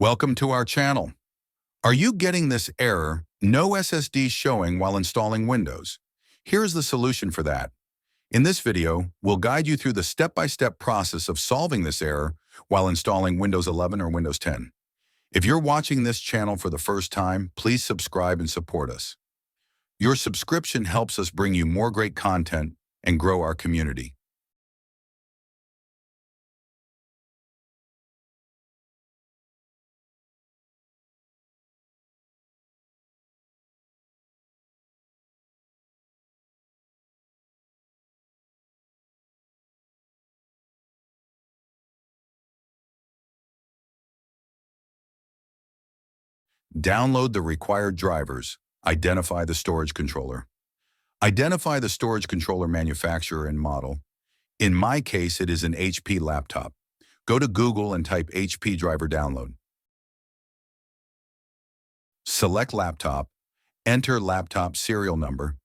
Welcome to our channel. Are you getting this error, no SSD showing while installing Windows? Here's the solution for that. In this video, we'll guide you through the step-by-step process of solving this error while installing Windows 11 or Windows 10. If you're watching this channel for the first time, please subscribe and support us. Your subscription helps us bring you more great content and grow our community. Download the required drivers. Identify the storage controller. Identify the storage controller manufacturer and model. In my case, it is an HP laptop. Go to Google and type HP driver download. Select laptop, enter laptop serial number,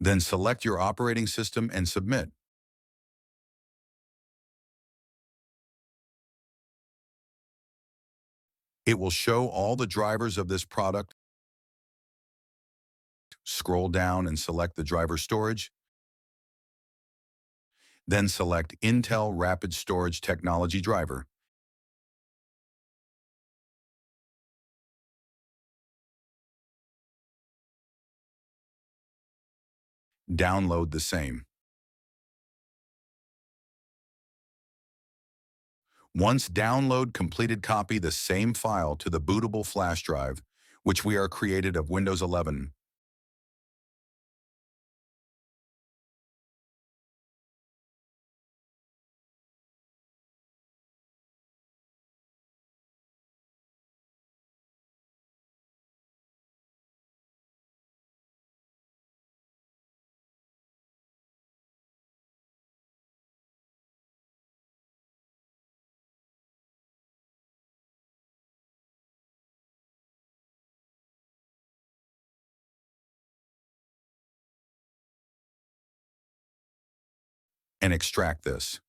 then select your operating system and submit. It will show all the drivers of this product. Scroll down and select the driver storage. Then select Intel Rapid Storage Technology driver. Download the same. Once download completed, copy the same file to the bootable flash drive, which we are created of Windows 11. And extract this.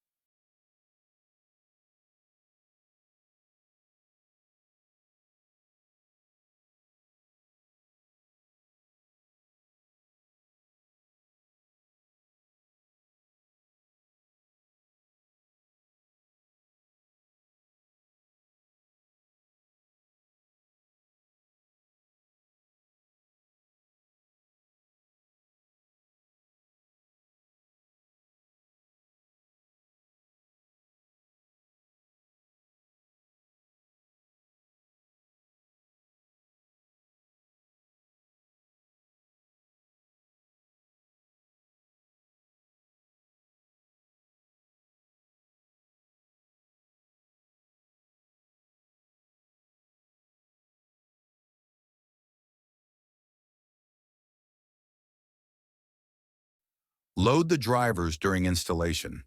Load the drivers during installation.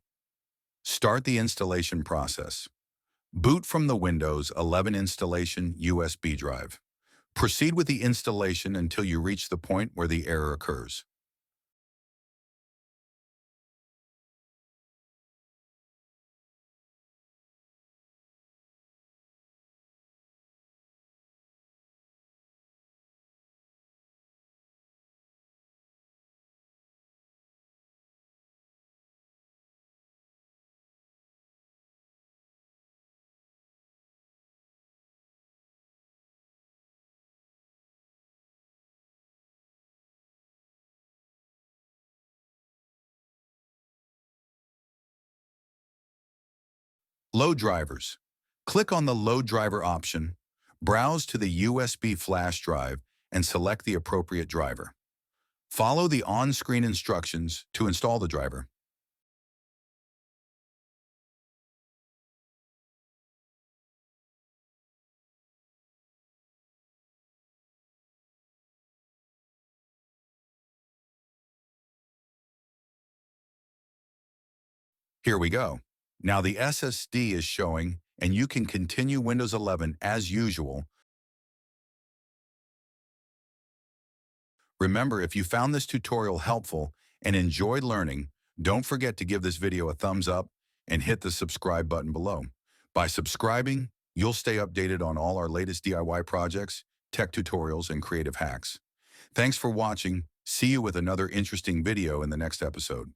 Start the installation process. Boot from the Windows 11 installation USB drive. Proceed with the installation until you reach the point where the error occurs. Load drivers. Click on the Load Driver option, browse to the USB flash drive, and select the appropriate driver. Follow the on-screen instructions to install the driver. Here we go. Now the SSD is showing, and you can continue Windows 11 as usual. Remember, if you found this tutorial helpful and enjoyed learning, don't forget to give this video a thumbs up and hit the subscribe button below. By subscribing, you'll stay updated on all our latest DIY projects, tech tutorials, and creative hacks. Thanks for watching. See you with another interesting video in the next episode.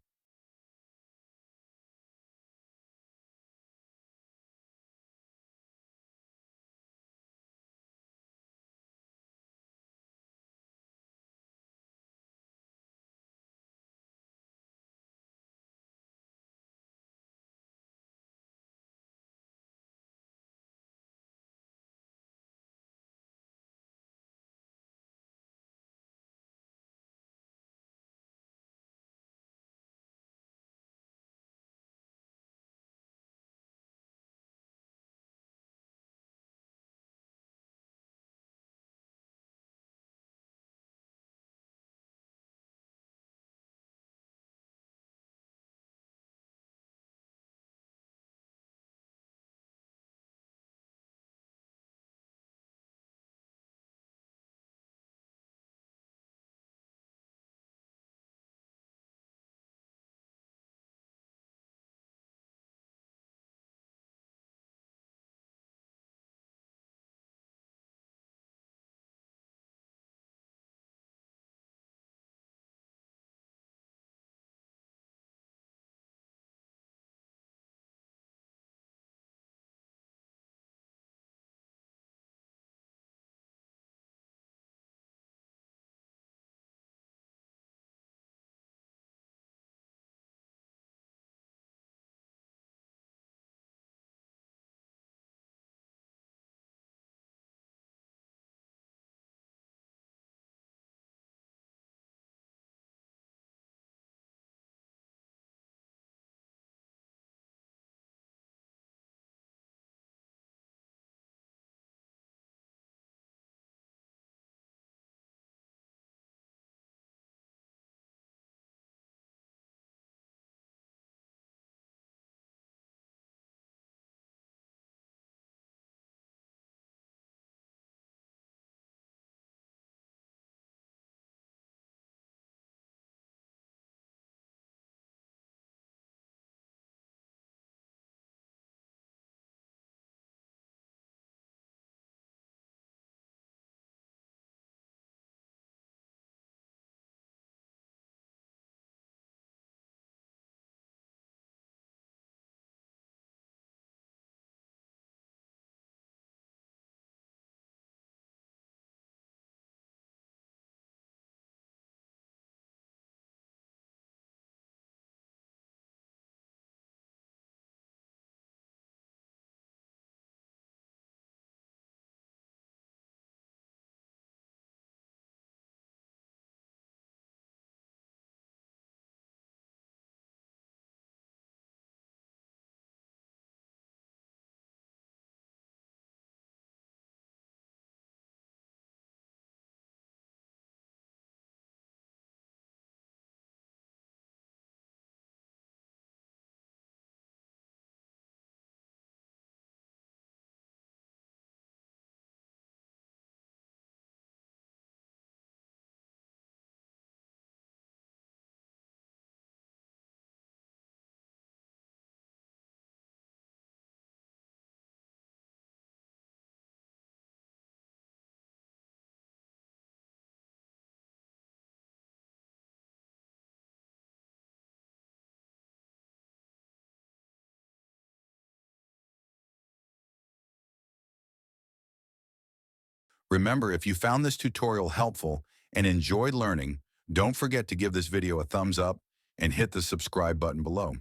Remember, if you found this tutorial helpful and enjoyed learning, don't forget to give this video a thumbs up and hit the subscribe button below.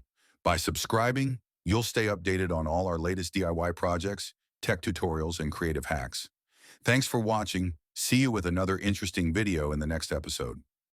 By subscribing, you'll stay updated on all our latest DIY projects, tech tutorials, and creative hacks. Thanks for watching. See you with another interesting video in the next episode.